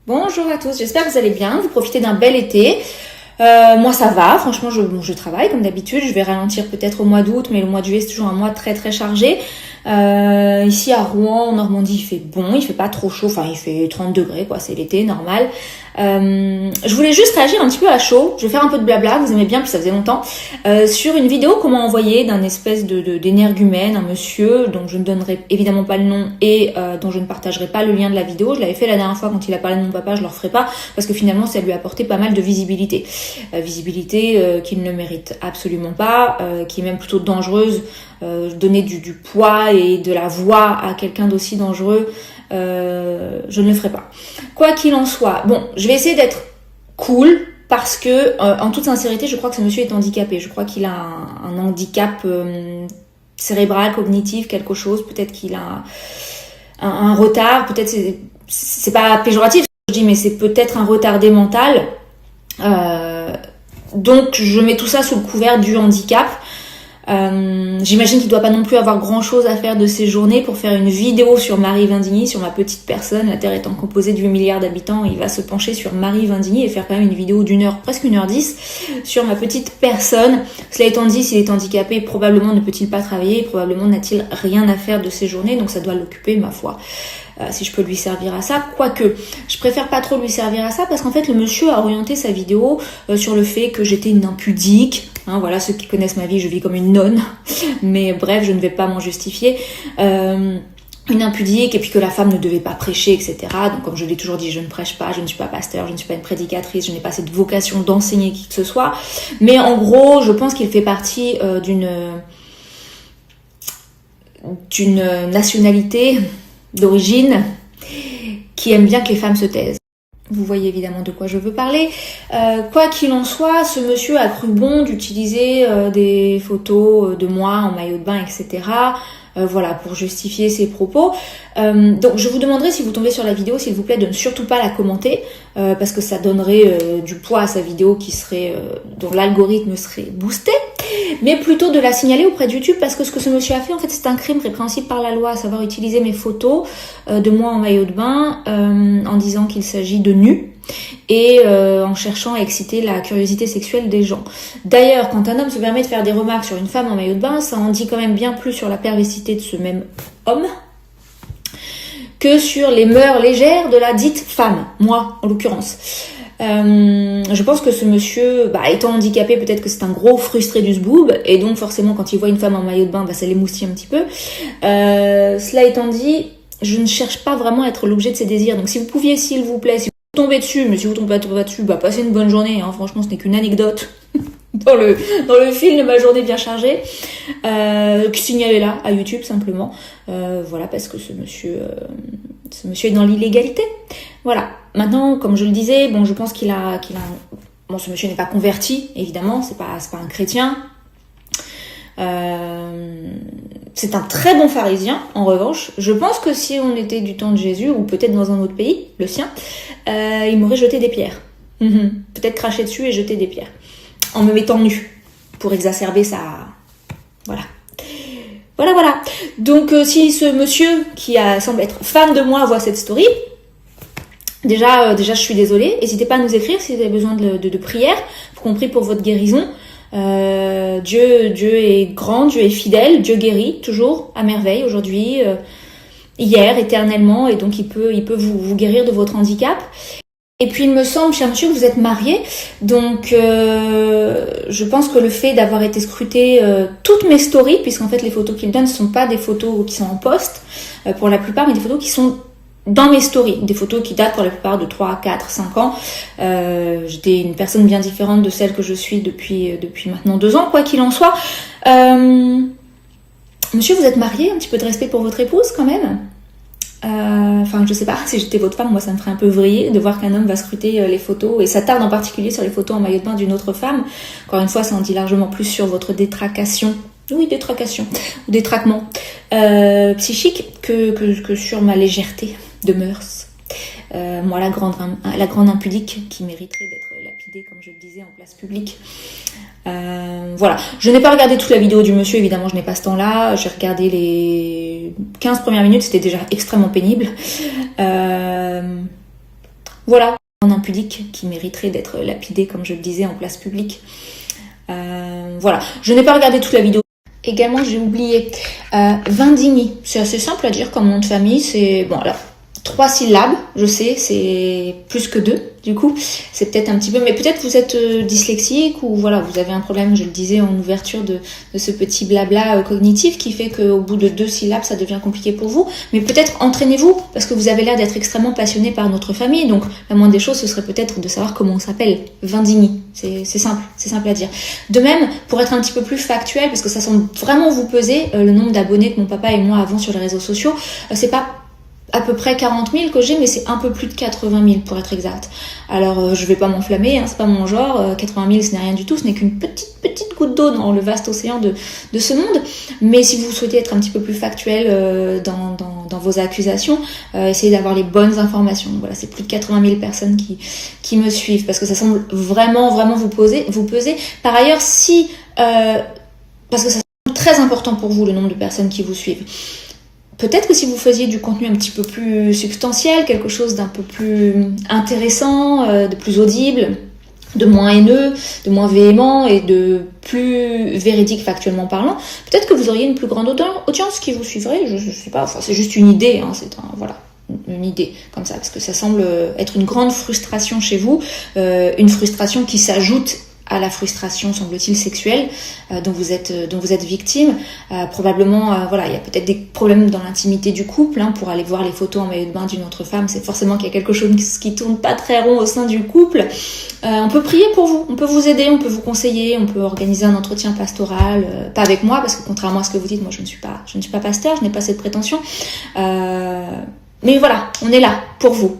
Bonjour à tous, j'espère que vous allez bien, vous profitez d'un bel été. Moi ça va, franchement je travaille comme d'habitude, je vais ralentir peut-être au mois d'août, mais le mois de juillet c'est toujours un mois très très chargé. Ici à Rouen, en Normandie, il fait bon, il fait pas trop chaud, enfin il fait 30 degrés quoi, c'est l'été normal. Je voulais juste réagir un petit peu à chaud, je vais faire un peu de blabla, vous aimez bien, puis ça faisait longtemps, sur une vidéo qu'on m'a envoyée d'un espèce d'énergumène, un monsieur dont je ne donnerai évidemment pas le nom et dont je ne partagerai pas le lien de la vidéo. Je l'avais fait la dernière fois quand il a parlé de mon papa, je le referai pas parce que finalement ça lui a apporté pas mal de visibilité. Visibilité qu'il ne mérite absolument pas, qui est même plutôt dangereuse. Donner du poids et de la voix à quelqu'un d'aussi dangereux, je ne le ferai pas. Quoi qu'il en soit, bon, je vais essayer d'être cool parce que, en toute sincérité, je crois que ce monsieur est handicapé. Je crois qu'il a un handicap cérébral, cognitif, quelque chose. Peut-être qu'il a un retard. Peut-être c'est pas péjoratif, je dis, mais c'est peut-être un retardé mental. Donc, je mets tout ça sous le couvert du handicap. J'imagine qu'il doit pas non plus avoir grand chose à faire de ses journées pour faire une vidéo sur Marie Vindigny, sur ma petite personne. La Terre étant composée de 8 milliards d'habitants, il va se pencher sur Marie Vindigny et faire quand même une vidéo d'une heure, presque 1h10, sur ma petite personne. Cela étant dit, s'il est handicapé, probablement ne peut-il pas travailler, probablement n'a-t-il rien à faire de ses journées, donc ça doit l'occuper, ma foi. Si je peux lui servir à ça, quoique je préfère pas trop lui servir à ça parce qu'en fait le monsieur a orienté sa vidéo sur le fait que j'étais une impudique, hein, voilà, ceux qui connaissent ma vie, je vis comme une nonne, mais bref, je ne vais pas m'en justifier, une impudique, et puis que la femme ne devait pas prêcher, etc. Donc comme je l'ai toujours dit, je ne prêche pas, je ne suis pas pasteur, je ne suis pas une prédicatrice, je n'ai pas cette vocation d'enseigner qui que ce soit, mais en gros je pense qu'il fait partie d'une nationalité d'origine qui aime bien que les femmes se taisent. Vous voyez évidemment de quoi je veux parler. Quoi qu'il en soit, ce monsieur a cru bon d'utiliser des photos de moi en maillot de bain, etc. Voilà, pour justifier ses propos. Donc je vous demanderai, si vous tombez sur la vidéo, s'il vous plaît, de ne surtout pas la commenter, parce que ça donnerait du poids à sa vidéo dont l'algorithme serait boosté, mais plutôt de la signaler auprès de YouTube, parce que ce que ce monsieur a fait, en fait, c'est un crime répréhensible par la loi, à savoir utiliser mes photos de moi en maillot de bain en disant qu'il s'agit de nus et en cherchant à exciter la curiosité sexuelle des gens. D'ailleurs, quand un homme se permet de faire des remarques sur une femme en maillot de bain, ça en dit quand même bien plus sur la perversité de ce même homme que sur les mœurs légères de la dite femme, moi en l'occurrence. Je pense que ce monsieur, étant handicapé, peut-être que c'est un gros frustré du zboob, et donc forcément quand il voit une femme en maillot de bain, ça l'émoustille un petit peu. Cela étant dit, je ne cherche pas vraiment à être l'objet de ses désirs, donc si vous pouviez, s'il vous plaît, si vous tombez dessus, mais si vous tombez pas dessus, passez une bonne journée, hein. Franchement ce n'est qu'une anecdote dans le fil de ma journée bien chargée, signalez-la à YouTube simplement, voilà, parce que ce monsieur est dans l'illégalité. Voilà. Maintenant, comme je le disais, bon, je pense bon, ce monsieur n'est pas converti, évidemment, c'est pas un chrétien. C'est un très bon pharisien, en revanche. Je pense que si on était du temps de Jésus, ou peut-être dans un autre pays, le sien, il m'aurait jeté des pierres. Peut-être craché dessus et jeté des pierres. En me mettant nue, pour exacerber sa... Voilà. Voilà. Donc, si ce monsieur, qui semble être fan de moi, voit cette story... Déjà, je suis désolée. N'hésitez pas à nous écrire si vous avez besoin de prières, y compris pour votre guérison. Dieu est grand, Dieu est fidèle, Dieu guérit toujours à merveille aujourd'hui, hier, éternellement, et donc il peut vous guérir de votre handicap. Et puis il me semble, cher monsieur, que vous êtes marié, donc je pense que le fait d'avoir été scruté toutes mes stories, puisqu'en fait les photos qu'il donne ne sont pas des photos qui sont en post, pour la plupart, mais des photos qui sont dans mes stories, des photos qui datent pour la plupart de 3, 4, 5 ans. J'étais une personne bien différente de celle que je suis depuis maintenant 2 ans, quoi qu'il en soit. Monsieur, vous êtes marié, un petit peu de respect pour votre épouse quand même. Enfin, je sais pas, si j'étais votre femme, moi ça me ferait un peu vriller de voir qu'un homme va scruter les photos, et s'attarde en particulier sur les photos en maillot de bain d'une autre femme. Encore une fois, ça en dit largement plus sur votre détracation. Oui, détracation, ou détraquement psychique que sur ma légèreté de mœurs. Moi, la grande impudique qui mériterait d'être lapidée, comme je le disais, en place publique. Voilà. Je n'ai pas regardé toute la vidéo du monsieur, évidemment, je n'ai pas ce temps-là. J'ai regardé les 15 premières minutes, c'était déjà extrêmement pénible. Voilà, un impudique qui mériterait d'être lapidé, comme je le disais, en place publique. Voilà, je n'ai pas regardé toute la vidéo. Également, j'ai oublié Vindigny. C'est assez simple à dire comme nom de famille. C'est bon, alors 3 syllabes, je sais, c'est plus que 2. Du coup, c'est peut-être un petit peu, mais peut-être vous êtes dyslexique ou voilà, vous avez un problème, je le disais en ouverture de ce petit blabla cognitif qui fait qu'au bout de 2 syllabes, ça devient compliqué pour vous. Mais peut-être entraînez-vous parce que vous avez l'air d'être extrêmement passionné par notre famille. Donc, la moindre des choses, ce serait peut-être de savoir comment on s'appelle. Vindigny. C'est simple à dire. De même, pour être un petit peu plus factuel, parce que ça semble vraiment vous peser, le nombre d'abonnés que mon papa et moi avons sur les réseaux sociaux, c'est pas à peu près 40 000 que j'ai, mais c'est un peu plus de 80 000 pour être exact. Alors je vais pas m'enflammer, hein, c'est pas mon genre, 80 000 ce n'est rien du tout, ce n'est qu'une petite goutte d'eau dans le vaste océan de ce monde, mais si vous souhaitez être un petit peu plus factuel dans vos accusations, essayez d'avoir les bonnes informations. Voilà, c'est plus de 80 000 personnes qui me suivent, parce que ça semble vraiment vous peser. Par ailleurs, si parce que ça semble très important pour vous le nombre de personnes qui vous suivent, peut-être que si vous faisiez du contenu un petit peu plus substantiel, quelque chose d'un peu plus intéressant, de plus audible, de moins haineux, de moins véhément et de plus véridique factuellement parlant, peut-être que vous auriez une plus grande audience qui vous suivrait, je sais pas, enfin c'est juste une idée, hein, voilà, une idée comme ça, parce que ça semble être une grande frustration chez vous, une frustration qui s'ajoute à la frustration, semble-t-il, sexuelle dont vous êtes victime. Probablement, voilà, il y a peut-être des problèmes dans l'intimité du couple. Pour aller voir les photos en maillot de bain d'une autre femme, c'est forcément qu'il y a quelque chose qui tourne pas très rond au sein du couple. On peut prier pour vous, on peut vous aider, on peut vous conseiller, on peut organiser un entretien pastoral, pas avec moi, parce que contrairement à ce que vous dites, moi je ne suis pas pasteur, je n'ai pas cette prétention. Mais voilà, on est là pour vous.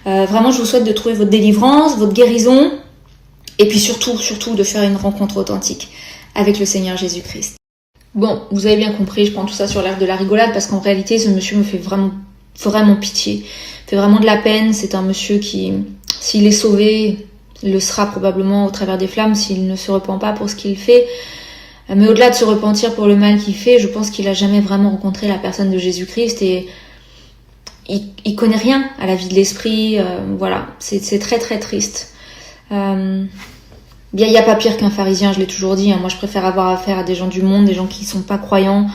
Vraiment, je vous souhaite de trouver votre délivrance, votre guérison. Et puis surtout de faire une rencontre authentique avec le Seigneur Jésus-Christ. Bon, vous avez bien compris, je prends tout ça sur l'air de la rigolade parce qu'en réalité, ce monsieur me fait vraiment pitié. Fait vraiment de la peine. C'est un monsieur qui, s'il est sauvé, il le sera probablement au travers des flammes s'il ne se repent pas pour ce qu'il fait. Mais au-delà de se repentir pour le mal qu'il fait, je pense qu'il a jamais vraiment rencontré la personne de Jésus-Christ et il connaît rien à la vie de l'esprit. Voilà, c'est très triste. Il n'y a pas pire qu'un pharisien, je l'ai toujours dit. Moi, je préfère avoir affaire à des gens du monde, des gens qui sont pas croyants,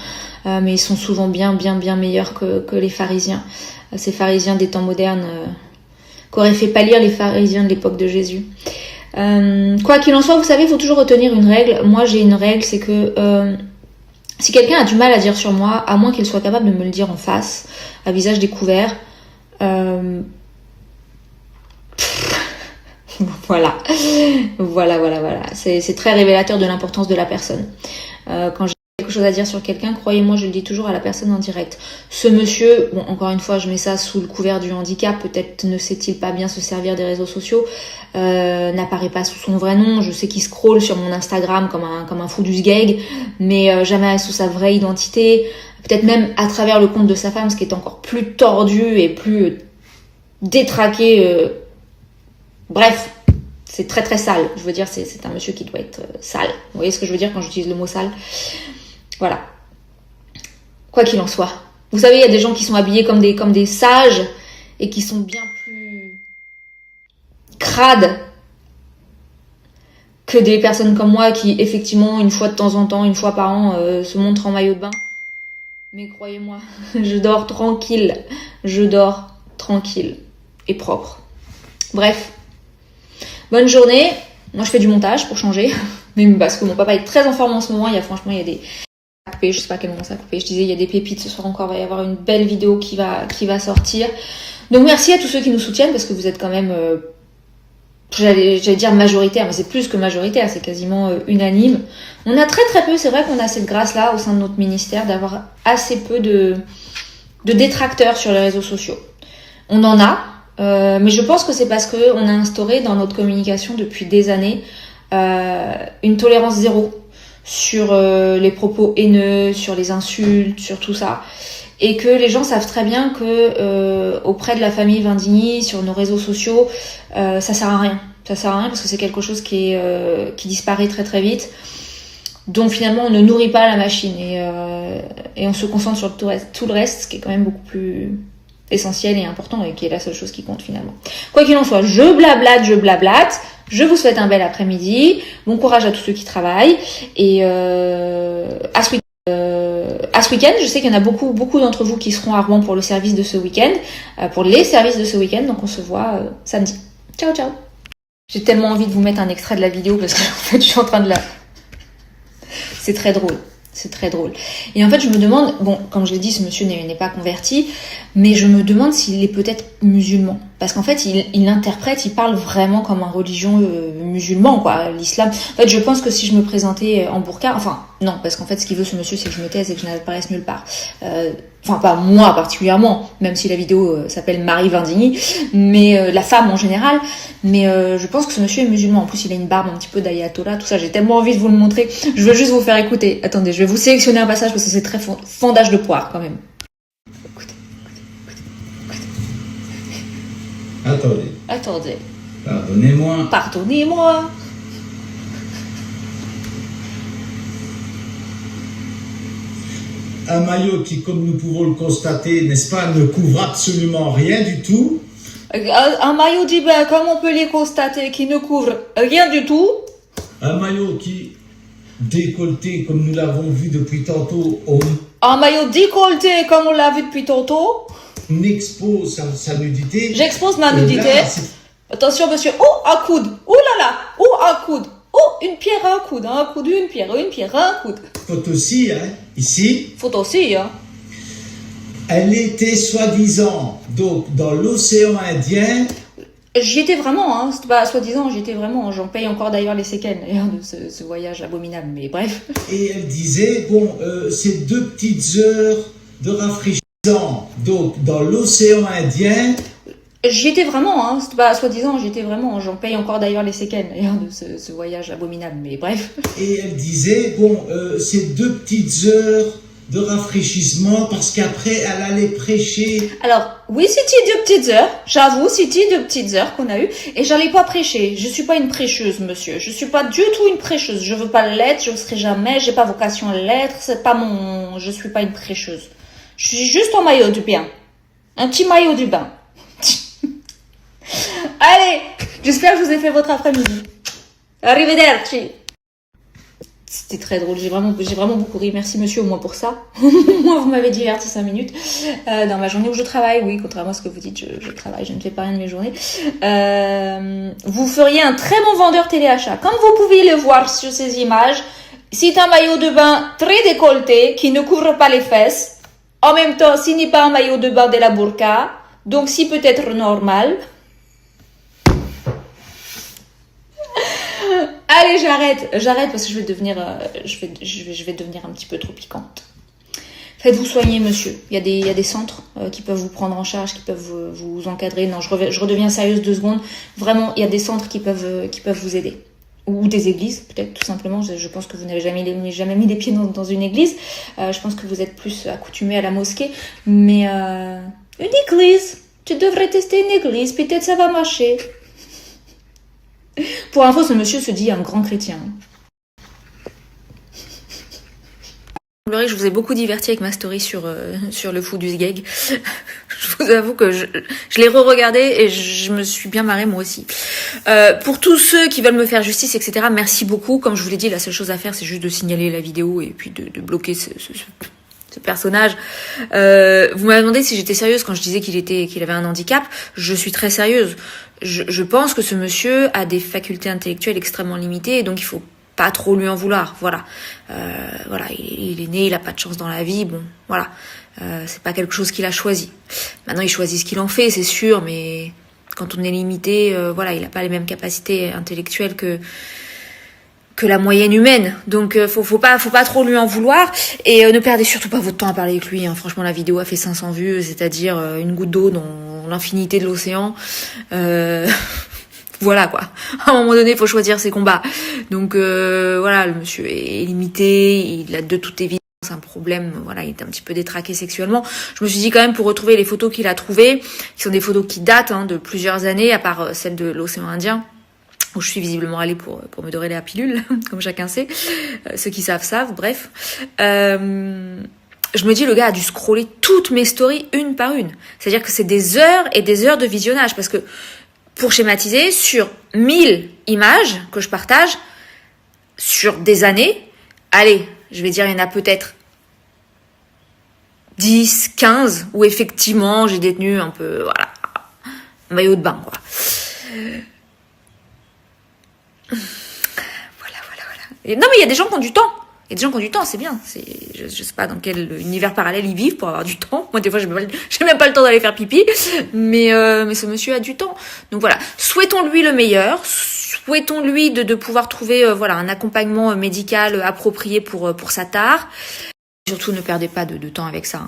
mais ils sont souvent bien meilleurs que les pharisiens. Ces pharisiens des temps modernes qu'auraient fait pâlir les pharisiens de l'époque de Jésus. Quoi qu'il en soit, vous savez, il faut toujours retenir une règle. Moi, j'ai une règle, c'est que si quelqu'un a du mal à dire sur moi, à moins qu'il soit capable de me le dire en face, à visage découvert, Voilà. C'est très révélateur de l'importance de la personne. Quand j'ai quelque chose à dire sur quelqu'un, croyez-moi, je le dis toujours à la personne en direct. Ce monsieur, bon, encore une fois, je mets ça sous le couvert du handicap, peut-être ne sait-il pas bien se servir des réseaux sociaux, n'apparaît pas sous son vrai nom, je sais qu'il scrolle sur mon Instagram comme un fou du sgeg, mais jamais sous sa vraie identité, peut-être même à travers le compte de sa femme, ce qui est encore plus tordu et plus détraqué. Bref, c'est très sale. Je veux dire, c'est un monsieur qui doit être sale. Vous voyez ce que je veux dire quand j'utilise le mot sale? Voilà. Quoi qu'il en soit. Vous savez, il y a des gens qui sont habillés comme des sages et qui sont bien plus crades que des personnes comme moi qui, effectivement, une fois de temps en temps, une fois par an, se montrent en maillot de bain. Mais croyez-moi, je dors tranquille et propre. Bref. Bonne journée. Moi, je fais du montage pour changer. Mais parce que mon papa est très en forme en ce moment. Il y a des coupé, je sais pas à quel moment ça a coupé. Je disais, il y a des pépites ce soir encore. Il va y avoir une belle vidéo qui va sortir. Donc, merci à tous ceux qui nous soutiennent parce que vous êtes quand même, j'allais dire majoritaire, mais c'est plus que majoritaire. C'est quasiment unanime. On a très peu, c'est vrai qu'on a cette grâce-là au sein de notre ministère d'avoir assez peu de détracteurs sur les réseaux sociaux. On en a. Mais je pense que c'est parce qu'on a instauré dans notre communication depuis des années une tolérance zéro sur les propos haineux, sur les insultes, sur tout ça. Et que les gens savent très bien que auprès de la famille Vindigny, sur nos réseaux sociaux, ça sert à rien. Ça sert à rien parce que c'est quelque chose qui disparaît très vite. Donc finalement, on ne nourrit pas la machine et on se concentre sur tout le reste, ce qui est quand même beaucoup plus essentiel et important et qui est la seule chose qui compte finalement. Quoi qu'il en soit, je blablate. Je vous souhaite un bel après-midi. Bon courage à tous ceux qui travaillent. Et à ce week-end, je sais qu'il y en a beaucoup d'entre vous qui seront à Rouen pour le service de ce week-end, pour les services de ce week-end. Donc on se voit samedi. Ciao, ciao. J'ai tellement envie de vous mettre un extrait de la vidéo parce qu'en fait, je suis en train de la... C'est très drôle. C'est très drôle. Et en fait, je me demande, bon, comme je l'ai dit, ce monsieur n'est pas converti, mais je me demande s'il est peut-être musulman. Parce qu'en fait, il l'interprète, il parle vraiment comme un religion musulman, quoi, l'islam. En fait, je pense que si je me présentais en burqa, enfin, non, parce qu'en fait, ce qu'il veut, ce monsieur, c'est que je me taise et que je n'apparaisse nulle part. Enfin, pas moi particulièrement, même si la vidéo s'appelle Marie Vindigny, mais la femme en général. Mais je pense que ce monsieur est musulman. En plus, il a une barbe un petit peu d'ayatollah, tout ça. J'ai tellement envie de vous le montrer. Je veux juste vous faire écouter. Attendez, je vais vous sélectionner un passage parce que c'est très fondage de poire quand même. Écoutez. Attendez. Pardonnez-moi. Un maillot qui, comme nous pouvons le constater, n'est-ce pas, ne couvre absolument rien du tout. Un maillot de bain, comme on peut les constater, qui ne couvre rien du tout. Un maillot qui, décolleté, comme nous l'avons vu depuis tantôt, Un maillot décolleté, comme on l'a vu depuis tantôt. on expose sa nudité. J'expose ma nudité. Là, attention, monsieur. Oh, un coude. Oh là là. Oh, un coude. Oh, une pierre, un coude. Un coude, une pierre, un coude. faut aussi, hein, ici. Faut aussi, hein. Elle était soi-disant, donc, dans l'océan Indien. J'y étais vraiment, hein. C'était pas soi-disant, j'y étais vraiment. J'en paye encore d'ailleurs les séquelles, d'ailleurs, de ce voyage abominable, mais bref. Et elle disait, bon, ces 2 petites heures de rafraîchissement, donc, dans l'océan Indien. J'y étais vraiment, hein. C'était pas soi-disant, j'y étais vraiment. J'en paye encore d'ailleurs les séquelles, d'ailleurs, de ce voyage abominable, mais bref. Et elle disait, bon, ces 2 petites heures de rafraîchissement, parce qu'après, elle allait prêcher. Alors, oui, c'était 2 petites heures. J'avoue, c'était 2 petites heures qu'on a eues. Et j'allais pas prêcher. Je suis pas une prêcheuse, monsieur. Je suis pas du tout une prêcheuse. Je veux pas l'être, je le serai jamais. J'ai pas vocation à l'être. C'est pas je suis pas une prêcheuse. Je suis juste en maillot de bain. Un petit maillot de bain. Allez, j'espère que je vous ai fait votre après-midi. Arrivederci. C'était très drôle, j'ai vraiment beaucoup ri. Merci monsieur au moins pour ça. Moi vous m'avez diverti 5 minutes dans ma journée où je travaille. Oui, contrairement à ce que vous dites, je travaille, je ne fais pas rien de mes journées. Vous feriez un très bon vendeur téléachat. Comme vous pouvez le voir sur ces images, c'est un maillot de bain très décolleté qui ne couvre pas les fesses. En même temps, ce n'est pas un maillot de bain de la burqa, donc si peut être normal. Allez, j'arrête parce que je vais devenir un petit peu trop piquante. Faites-vous soigner, monsieur. Il y a des centres qui peuvent vous prendre en charge, qui peuvent vous encadrer. Non, je redeviens sérieuse 2 secondes. Vraiment, il y a des centres qui peuvent vous aider. Ou des églises, peut-être, tout simplement. Je pense que vous n'avez jamais mis les pieds dans une église. Je pense que vous êtes plus accoutumé à la mosquée. Mais une église, tu devrais tester une église, peut-être ça va marcher. Pour info, ce monsieur se dit un grand chrétien. Je vous ai beaucoup diverti avec ma story sur le fou du sgeg. Je vous avoue que je l'ai re-regardé et je me suis bien marrée moi aussi. Pour tous ceux qui veulent me faire justice, etc., merci beaucoup. Comme je vous l'ai dit, la seule chose à faire, c'est juste de signaler la vidéo et puis de bloquer ce personnage. Vous m'avez demandé si j'étais sérieuse quand je disais qu'il avait un handicap. Je suis très sérieuse. Je pense que ce monsieur a des facultés intellectuelles extrêmement limitées et donc il faut pas trop lui en vouloir. Voilà. Il est né, il a pas de chance dans la vie. Bon, voilà. C'est pas quelque chose qu'il a choisi. Maintenant, il choisit ce qu'il en fait, c'est sûr, mais quand on est limité, il a pas les mêmes capacités intellectuelles que la moyenne humaine. Donc faut pas trop lui en vouloir et ne perdez surtout pas votre temps à parler avec lui, hein. Franchement, la vidéo a fait 500 vues, c'est-à-dire une goutte d'eau dans l'infinité de l'océan. Voilà quoi. À un moment donné, il faut choisir ses combats. Donc le monsieur est limité, il a de toute évidence un problème, il est un petit peu détraqué sexuellement. Je me suis dit quand même, pour retrouver les photos qu'il a trouvées, qui sont des photos qui datent de plusieurs années, à part celle de l'océan Indien, où je suis visiblement allée pour me dorer la pilule, comme chacun sait. Ceux qui savent, bref. je me dis, le gars a dû scroller toutes mes stories une par une. C'est-à-dire que c'est des heures et des heures de visionnage. Parce que, pour schématiser, sur 1000 images que je partage, sur des années, allez, je vais dire, il y en a peut-être 10, 15, où effectivement, j'ai détenu un peu, voilà, un maillot de bain, quoi. Voilà. Et non, mais il y a des gens qui ont du temps. Il y a des gens qui ont du temps, c'est bien. Je sais pas dans quel univers parallèle ils vivent pour avoir du temps. Moi, des fois, j'ai même pas le temps d'aller faire pipi. Mais ce monsieur a du temps. Donc voilà. Souhaitons-lui le meilleur. Souhaitons-lui de pouvoir trouver, un accompagnement médical approprié pour sa tare. Surtout, ne perdez pas de temps avec ça.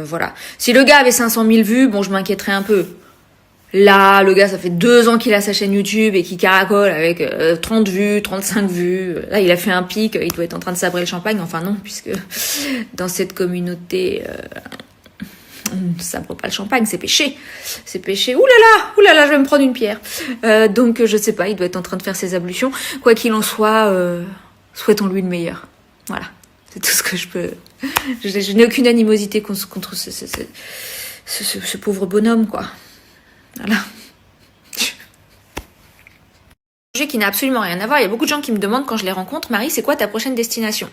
Voilà. Si le gars avait 500 000 vues, bon, je m'inquiéterais un peu. Là, le gars, ça fait 2 ans qu'il a sa chaîne YouTube et qu'il caracole avec 30 vues, 35 vues. Là, il a fait un pic, il doit être en train de sabrer le champagne. Enfin non, puisque dans cette communauté, on ne sabre pas le champagne, c'est péché. C'est péché. Ouh là là, je vais me prendre une pierre. Donc, je sais pas, il doit être en train de faire ses ablutions. Quoi qu'il en soit, souhaitons-lui le meilleur. Voilà, c'est tout ce que je peux... Je n'ai aucune animosité contre ce pauvre bonhomme, quoi. Voilà. Sujet qui n'a absolument rien à voir. Il y a beaucoup de gens qui me demandent quand je les rencontre, Marie, c'est quoi ta prochaine destination?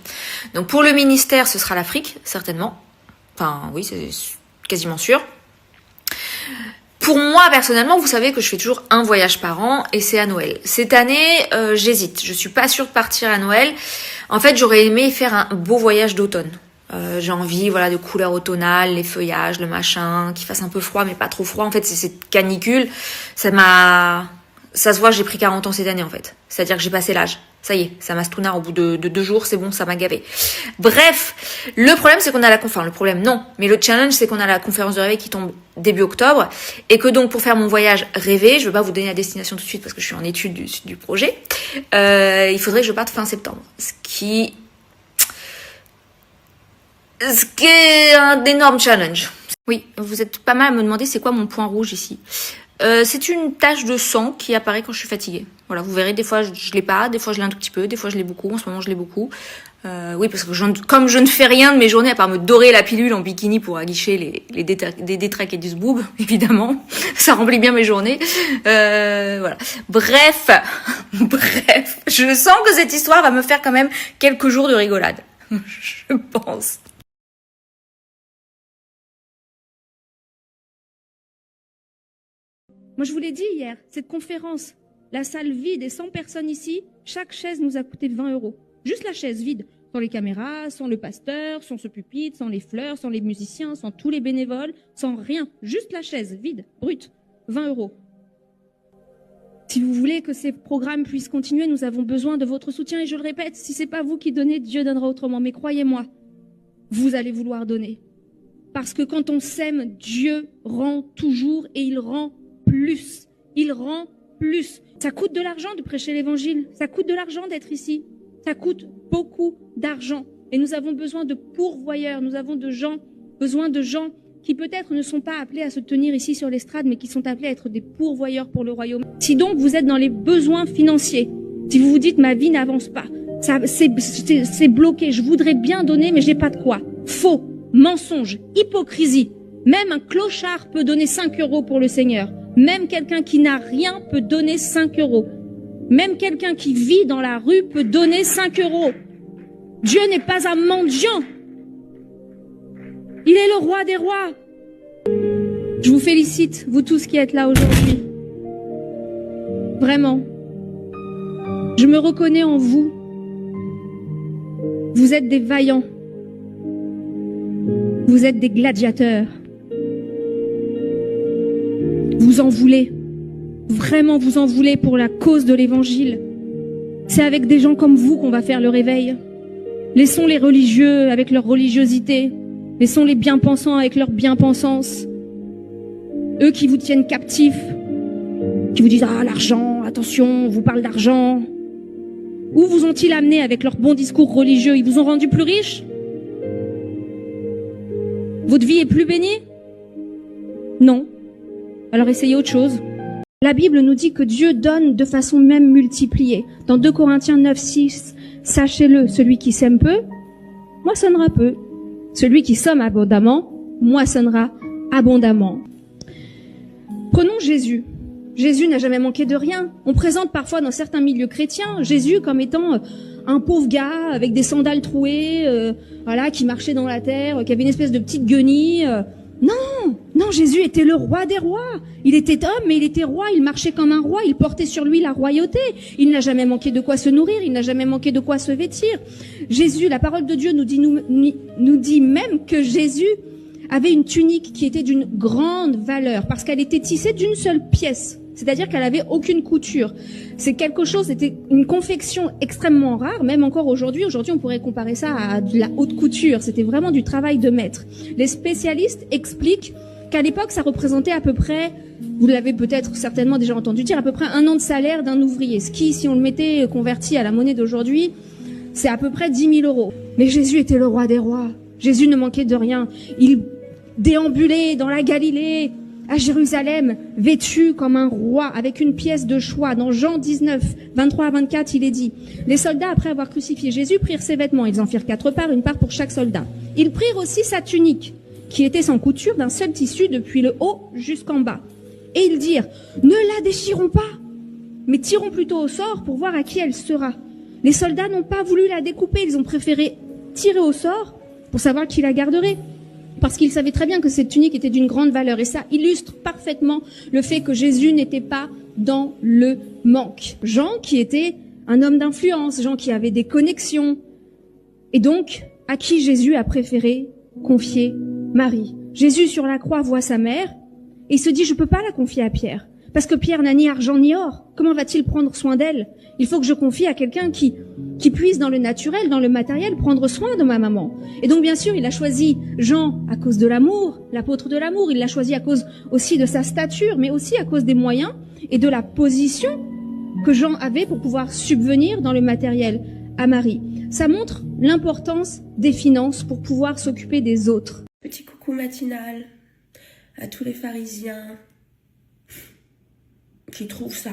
Donc pour le ministère, ce sera l'Afrique, certainement. Enfin, oui, c'est quasiment sûr. Pour moi, personnellement, vous savez que je fais toujours un voyage par an et c'est à Noël. Cette année, j'hésite. Je suis pas sûre de partir à Noël. En fait, j'aurais aimé faire un beau voyage d'automne. J'ai envie, de couleurs automnales, les feuillages, le machin, qu'il fasse un peu froid, mais pas trop froid. En fait, c'est cette canicule. Ça se voit, j'ai pris 40 ans cette année, en fait. C'est-à-dire que j'ai passé l'âge. Ça y est, ça m'a stounard au bout de 2 jours, c'est bon, ça m'a gavé. Bref, le problème, c'est qu'on a le problème, non. Mais le challenge, c'est qu'on a la conférence de réveil qui tombe début octobre. Et que donc, pour faire mon voyage rêvé, je veux pas vous donner la destination tout de suite parce que je suis en étude du projet, il faudrait que je parte fin septembre. Ce qui est un énorme challenge. Oui, vous êtes pas mal à me demander c'est quoi mon point rouge ici. C'est une tache de sang qui apparaît quand je suis fatiguée. Voilà, vous verrez, des fois je l'ai pas, des fois je l'ai un tout petit peu, des fois je l'ai beaucoup. En ce moment je l'ai beaucoup. Oui, parce que comme je ne fais rien de mes journées à part me dorer la pilule en bikini pour aguicher les détraques et du zboob, évidemment, ça remplit bien mes journées. Voilà. Bref, je sens que cette histoire va me faire quand même quelques jours de rigolade. Je pense. Moi, je vous l'ai dit hier, cette conférence, la salle vide et 100 personnes ici, chaque chaise nous a coûté 20 €. Juste la chaise vide, sans les caméras, sans le pasteur, sans ce pupitre, sans les fleurs, sans les musiciens, sans tous les bénévoles, sans rien. Juste la chaise vide, brute, 20 €. Si vous voulez que ces programmes puissent continuer, nous avons besoin de votre soutien. Et je le répète, si c'est pas vous qui donnez, Dieu donnera autrement. Mais croyez-moi, vous allez vouloir donner. Parce que quand on s'aime, Dieu rend toujours et il rend plus. Il rend plus. Ça coûte de l'argent de prêcher l'évangile. Ça coûte de l'argent d'être ici. Ça coûte beaucoup d'argent. Et nous avons besoin de pourvoyeurs. Nous avons besoin de gens qui peut-être ne sont pas appelés à se tenir ici sur l'estrade, mais qui sont appelés à être des pourvoyeurs pour le royaume. Si donc vous êtes dans les besoins financiers, si vous vous dites ma vie n'avance pas, c'est bloqué, je voudrais bien donner, mais j'ai pas de quoi. Faux, mensonge, hypocrisie. Même un clochard peut donner 5 € pour le Seigneur. Même quelqu'un qui n'a rien peut donner 5 €. Même quelqu'un qui vit dans la rue peut donner 5 €. Dieu n'est pas un mendiant. Il est le roi des rois. Je vous félicite, vous tous qui êtes là aujourd'hui. Vraiment. Je me reconnais en vous. Vous êtes des vaillants. Vous êtes des gladiateurs. Vous en voulez. Vraiment, vous en voulez pour la cause de l'évangile. C'est avec des gens comme vous qu'on va faire le réveil. Laissons les religieux avec leur religiosité. Laissons les bien-pensants avec leur bien-pensance. Eux qui vous tiennent captifs, qui vous disent « Ah, l'argent, attention, on vous parle d'argent ». Où vous ont-ils amené avec leur bon discours religieux? Ils vous ont rendu plus riches? Votre vie est plus bénie? Non. Alors essayez autre chose. La Bible nous dit que Dieu donne de façon même multipliée. Dans 2 Corinthiens 9, 6, sachez-le, celui qui sème peu, moissonnera peu. Celui qui somme abondamment, moissonnera abondamment. Prenons Jésus. Jésus n'a jamais manqué de rien. On présente parfois dans certains milieux chrétiens Jésus comme étant un pauvre gars avec des sandales trouées, voilà, qui marchait dans la terre, qui avait une espèce de petite guenille. Non, Jésus était le roi des rois. Il était homme, mais il était roi, il marchait comme un roi, il portait sur lui la royauté. Il n'a jamais manqué de quoi se nourrir, il n'a jamais manqué de quoi se vêtir. Jésus, la parole de Dieu nous dit même que Jésus avait une tunique qui était d'une grande valeur, parce qu'elle était tissée d'une seule pièce. C'est-à-dire qu'elle avait aucune couture. C'est quelque chose, c'était une confection extrêmement rare, même encore aujourd'hui. Aujourd'hui, on pourrait comparer ça à de la haute couture. C'était vraiment du travail de maître. Les spécialistes expliquent qu'à l'époque, ça représentait à peu près, vous l'avez peut-être certainement déjà entendu dire, à peu près 1 an de salaire d'un ouvrier. Ce qui, si on le mettait converti à la monnaie d'aujourd'hui, c'est à peu près 10 000 euros. Mais Jésus était le roi des rois. Jésus ne manquait de rien. Il déambulait dans la Galilée, à Jérusalem, vêtu comme un roi, avec une pièce de choix. Dans Jean 19, 23 à 24, il est dit, les soldats, après avoir crucifié Jésus, prirent ses vêtements. Ils en firent 4 parts, une part pour chaque soldat. Ils prirent aussi sa tunique, qui était sans couture, d'un seul tissu, depuis le haut jusqu'en bas. Et ils dirent, ne la déchirons pas, mais tirons plutôt au sort pour voir à qui elle sera. Les soldats n'ont pas voulu la découper, ils ont préféré tirer au sort pour savoir qui la garderait. Parce qu'ils savaient très bien que cette tunique était d'une grande valeur. Et ça illustre parfaitement le fait que Jésus n'était pas dans le manque. Jean, qui était un homme d'influence, Jean qui avait des connexions. Et donc, à qui Jésus a préféré confier Marie. Jésus, sur la croix, voit sa mère et il se dit, je peux pas la confier à Pierre. Parce que Pierre n'a ni argent ni or. Comment va-t-il prendre soin d'elle? Il faut que je confie à quelqu'un qui puisse dans le naturel, dans le matériel, prendre soin de ma maman. Et donc, bien sûr, il a choisi Jean à cause de l'amour, l'apôtre de l'amour. Il l'a choisi à cause aussi de sa stature, mais aussi à cause des moyens et de la position que Jean avait pour pouvoir subvenir dans le matériel à Marie. Ça montre l'importance des finances pour pouvoir s'occuper des autres. Petit coucou matinal à tous les pharisiens qui trouvent ça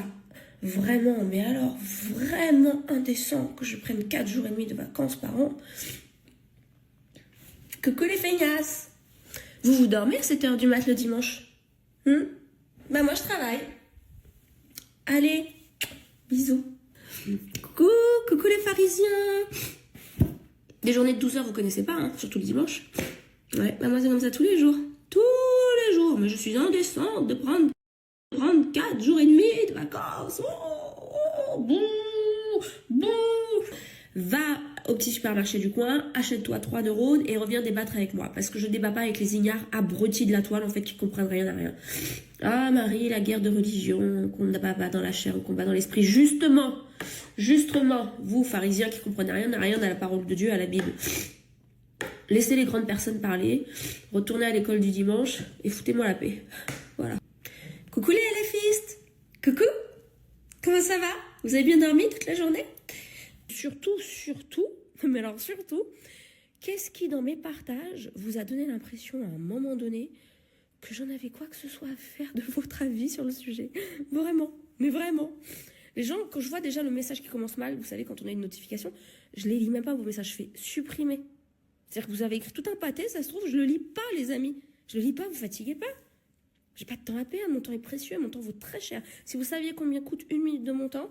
vraiment, mais alors vraiment indécent que je prenne 4 jours et demi de vacances par an. Coucou les feignasses. Vous dormez à 7h du mat le dimanche? Bah moi je travaille. Allez, bisous. Coucou les pharisiens. Des journées de 12 heures vous connaissez pas, hein, surtout le dimanche. Ouais, bah moi c'est comme ça tous les jours. Tous les jours, mais je suis indécente de prendre 4 jours et demi de vacances. Va au petit supermarché du coin, achète-toi 3 de Rhône et reviens débattre avec moi. Parce que je débat pas avec les ignares abrutis de la toile, en fait, qui comprennent rien à rien. Ah, Marie, la guerre de religion, qu'on ne bat pas dans la chair, on combat dans l'esprit. Justement, vous, pharisiens qui comprenez rien à la parole de Dieu, à la Bible. Laissez les grandes personnes parler, retournez à l'école du dimanche et foutez-moi la paix. Voilà. Coucou les LFistes. Coucou. Comment ça va? Vous avez bien dormi toute la journée? Surtout, mais alors surtout, qu'est-ce qui dans mes partages vous a donné l'impression à un moment donné que j'en avais quoi que ce soit à faire de votre avis sur le sujet? Vraiment, mais vraiment. Les gens, quand je vois déjà le message qui commence mal, vous savez, quand on a une notification, je les lis même pas vos messages, je fais supprimer. C'est-à-dire que vous avez écrit tout un pâté, ça se trouve, je le lis pas, les amis. Je le lis pas, vous fatiguez pas. J'ai pas de temps à perdre, mon temps est précieux, mon temps vaut très cher. Si vous saviez combien coûte 1 minute de mon temps,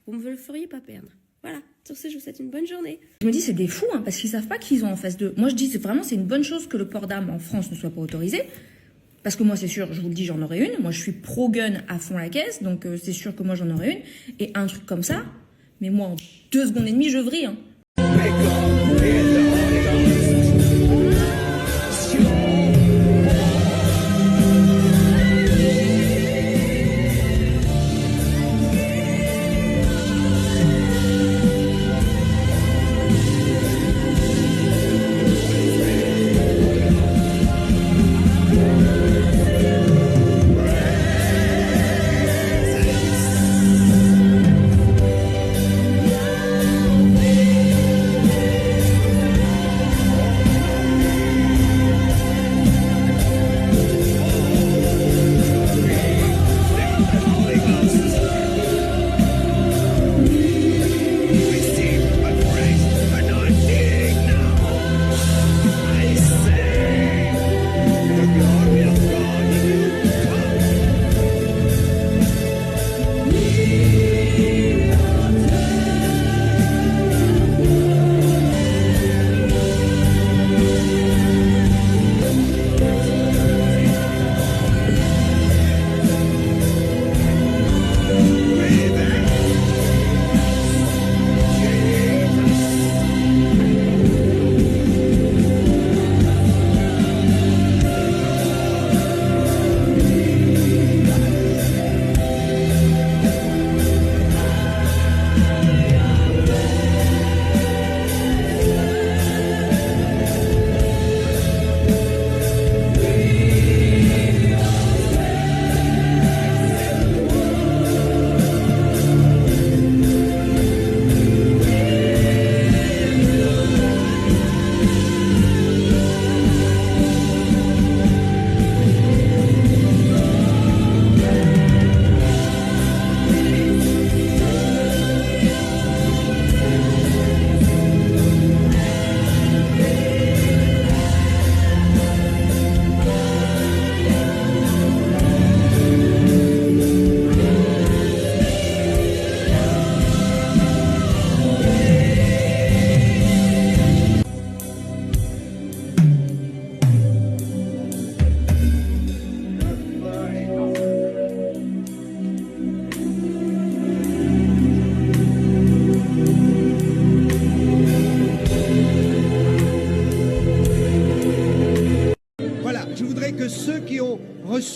vous me le feriez pas perdre. Voilà, sur ce, je vous souhaite une bonne journée. Je me dis, c'est des fous, hein, parce qu'ils savent pas qu'ils ont en face d'eux. Moi, je dis, c'est une bonne chose que le port d'armes en France ne soit pas autorisé. Parce que moi, c'est sûr, je vous le dis, j'en aurais une. Moi, je suis pro-gun à fond la caisse, donc c'est sûr que moi, j'en aurais une. Et un truc comme ça, mais moi, en 2 secondes et demie, je vrille. Hein.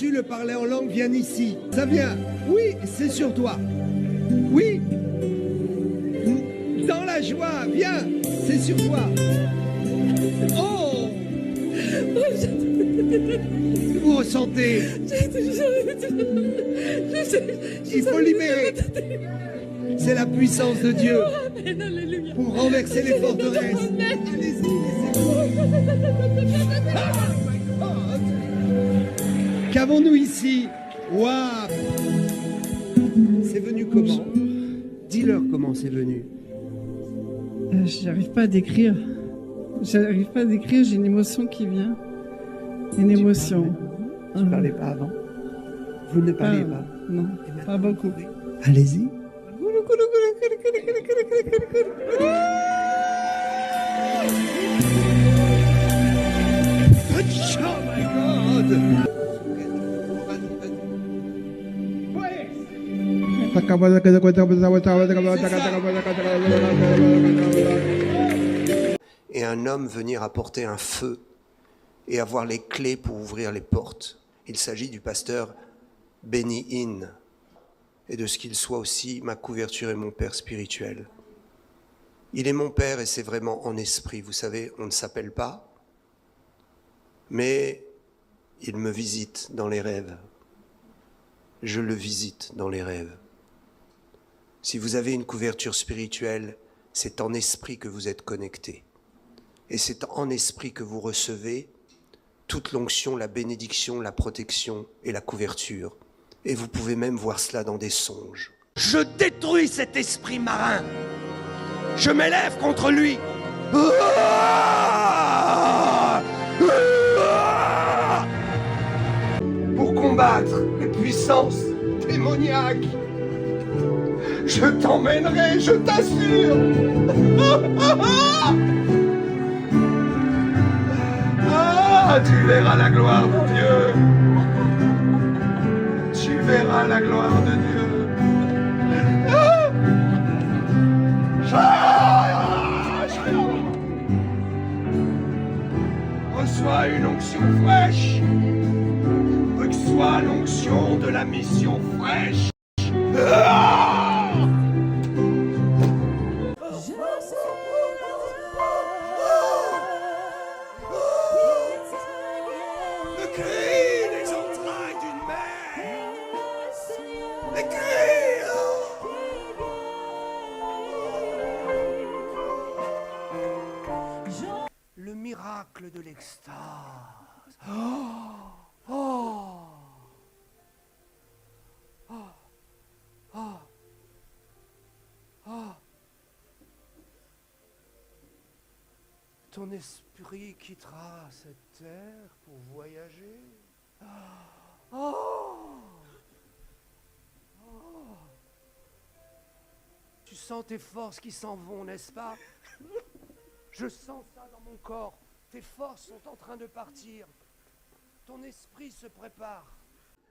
reçu le parler en langue viennent ici. Ça vient. Oui, c'est sur toi. Oui. Dans la joie, viens, c'est sur toi. Oh! Vous ressentez? Il faut libérer. C'est la puissance de Dieu pour renverser les forteresses. Allez-y, laissez-moi. Qu'avons-nous ici? Waouh! C'est venu comment? Dis-leur comment c'est venu. J'arrive pas à décrire. J'arrive pas à décrire, j'ai une émotion qui vient. Une émotion. Tu parlais pas avant? Vous ne parlez pas? Non, pas beaucoup. Allez-y. Oh my God! Et un homme venir apporter un feu et avoir les clés pour ouvrir les portes. Il s'agit du pasteur Benny Hinn et de ce qu'il soit aussi ma couverture et mon père spirituel. Il est mon père et c'est vraiment en esprit. Vous savez, on ne s'appelle pas, mais il me visite dans les rêves. Je le visite dans les rêves. Si vous avez une couverture spirituelle, c'est en esprit que vous êtes connecté. Et c'est en esprit que vous recevez toute l'onction, la bénédiction, la protection et la couverture. Et vous pouvez même voir cela dans des songes. Je détruis cet esprit marin. Je m'élève contre lui. Pour combattre les puissances démoniaques. Je t'emmènerai, je t'assure. Ah, tu verras la gloire de Dieu. Tu verras la gloire de Dieu. Reçois une onction fraîche. Reçois l'onction de la mission fraîche. Le cri des entrailles d'une mère. Le cri. Le miracle de l'extase. Ton esprit quittera cette terre pour voyager. Tu sens tes forces qui s'en vont, n'est-ce pas? Je sens ça dans mon corps. Tes forces sont en train de partir. Ton esprit se prépare.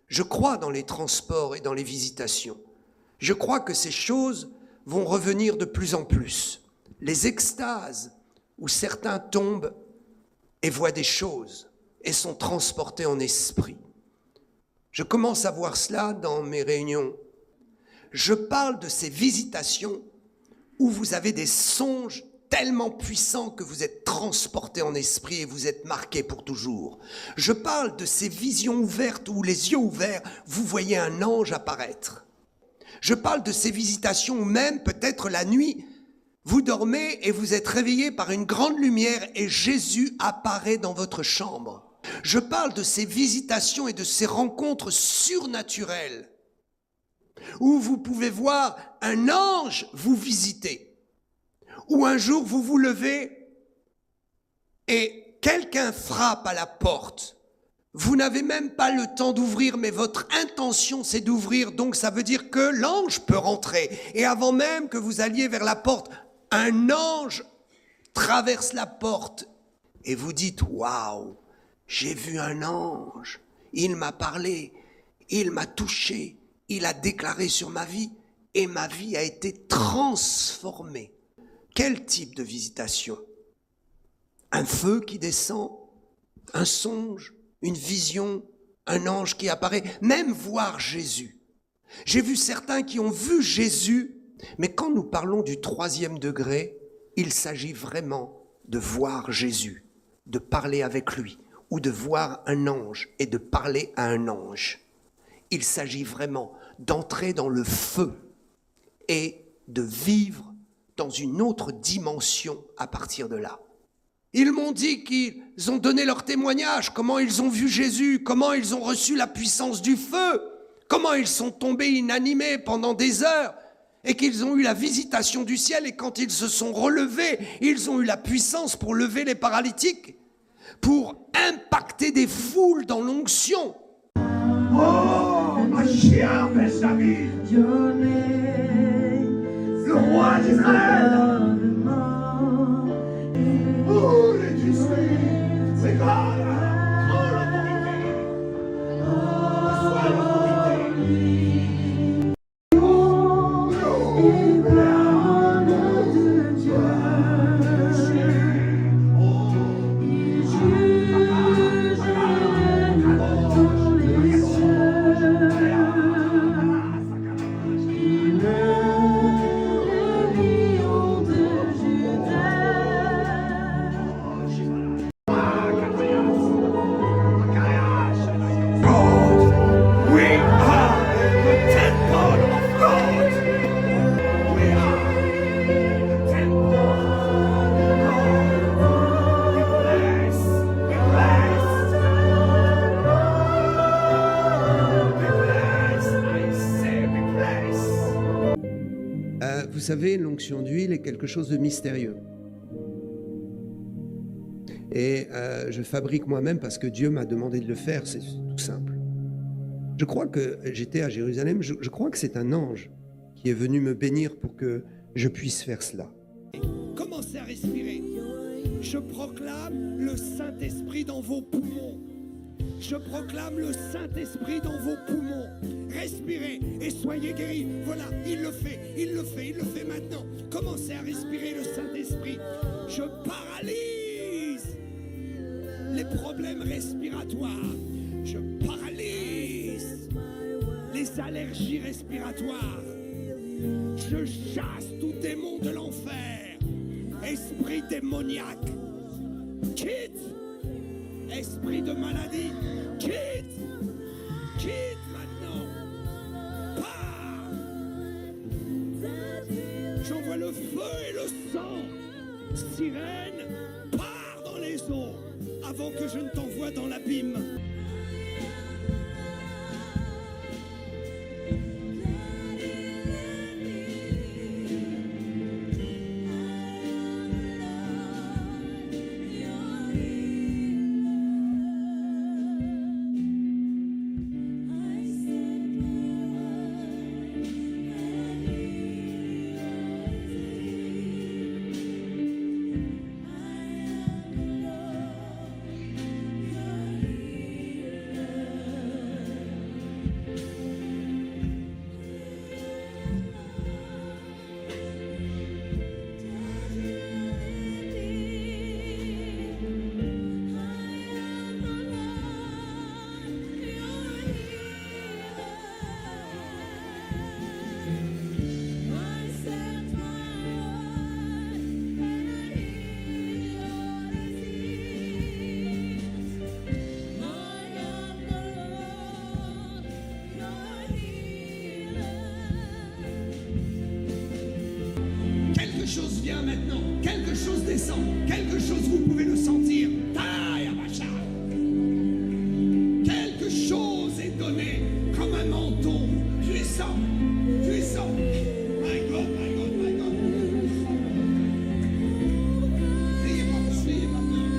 Je crois dans les transports et dans les visitations. Je crois que ces choses vont revenir de plus en plus. Les extases où certains tombent et voient des choses et sont transportés en esprit. Je commence à voir cela dans mes réunions. Je parle de ces visitations où vous avez des songes tellement puissants que vous êtes transportés en esprit et vous êtes marqués pour toujours. Je parle de ces visions ouvertes où les yeux ouverts, vous voyez un ange apparaître. Je parle de ces visitations où même peut-être la nuit, vous dormez et vous êtes réveillé par une grande lumière et Jésus apparaît dans votre chambre. Je parle de ces visitations et de ces rencontres surnaturelles où vous pouvez voir un ange vous visiter. Ou un jour vous vous levez et quelqu'un frappe à la porte. Vous n'avez même pas le temps d'ouvrir, mais votre intention c'est d'ouvrir, donc ça veut dire que l'ange peut rentrer. Et avant même que vous alliez vers la porte, un ange traverse la porte et vous dites « Waouh, j'ai vu un ange, il m'a parlé, il m'a touché, il a déclaré sur ma vie et ma vie a été transformée. » Quel type de visitation? Un feu qui descend, un songe, une vision, un ange qui apparaît, même voir Jésus. J'ai vu certains qui ont vu Jésus, mais quand nous parlons du 3e degré, il s'agit vraiment de voir Jésus, de parler avec lui, ou de voir un ange et de parler à un ange. Il s'agit vraiment d'entrer dans le feu et de vivre dans une autre dimension à partir de là. Ils m'ont dit qu'ils ont donné leur témoignage, comment ils ont vu Jésus, comment ils ont reçu la puissance du feu, comment ils sont tombés inanimés pendant des heures et qu'ils ont eu la visitation du ciel et quand ils se sont relevés, ils ont eu la puissance pour lever les paralytiques, pour impacter des foules dans l'onction. Oh, Mashiach mes amis, le roi d'Israël. Oh, les Israélites, c'est grave. Prends l'autorité. Reçois l'autorité. Vous savez, l'onction d'huile est quelque chose de mystérieux. Et je fabrique moi-même parce que Dieu m'a demandé de le faire, c'est tout simple. Je crois que j'étais à Jérusalem, je crois que c'est un ange qui est venu me bénir pour que je puisse faire cela. Commencez à respirer. Je proclame le Saint-Esprit dans vos poumons. Je proclame le Saint-Esprit dans vos poumons. Respirez et soyez guéris. Voilà, il le fait maintenant. Commencez à respirer le Saint-Esprit. Je paralyse les problèmes respiratoires. Je paralyse les allergies respiratoires. Je chasse tout démon de l'enfer. Esprit démoniaque, quitte. Esprit de maladie, quitte. Quitte maintenant. Pars. J'envoie le feu et le sang. Sirène, pars dans les eaux avant que je ne t'envoie dans l'abîme. Quelque chose vient maintenant, quelque chose descend, quelque chose vous pouvez le sentir. Quelque chose est donné comme un menton puissant, puissant. My God, my God, my God. N'ayez pas peur, n'ayez pas peur.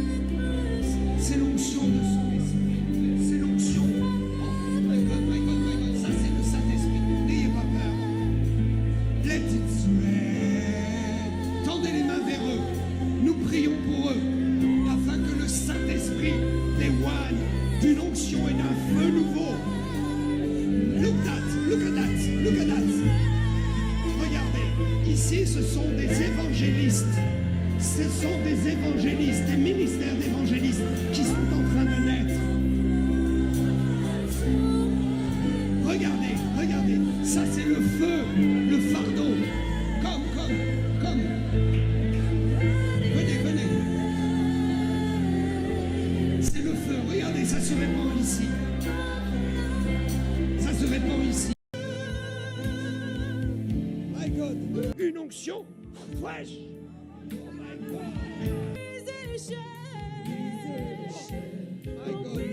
C'est l'onction de son esprit, c'est l'onction. Oh my God, my God, my God. Ça c'est le Saint-Esprit. N'ayez pas peur. Let it spread. Tendez les mains vers eux. Nous prions pour eux, afin que le Saint-Esprit témoigne d'une onction et d'un feu nouveau. Look at that, look at that, look at that. Regardez, ici ce sont des évangélistes. Ce sont des évangélistes, des ministères d'évangélistes qui sont en train de naître. feu, le fardeau. Comme. Venez. C'est le feu. Regardez, ça se répand ici. Ça se répand ici. My God. Une onction fraîche. Oh my God. My God.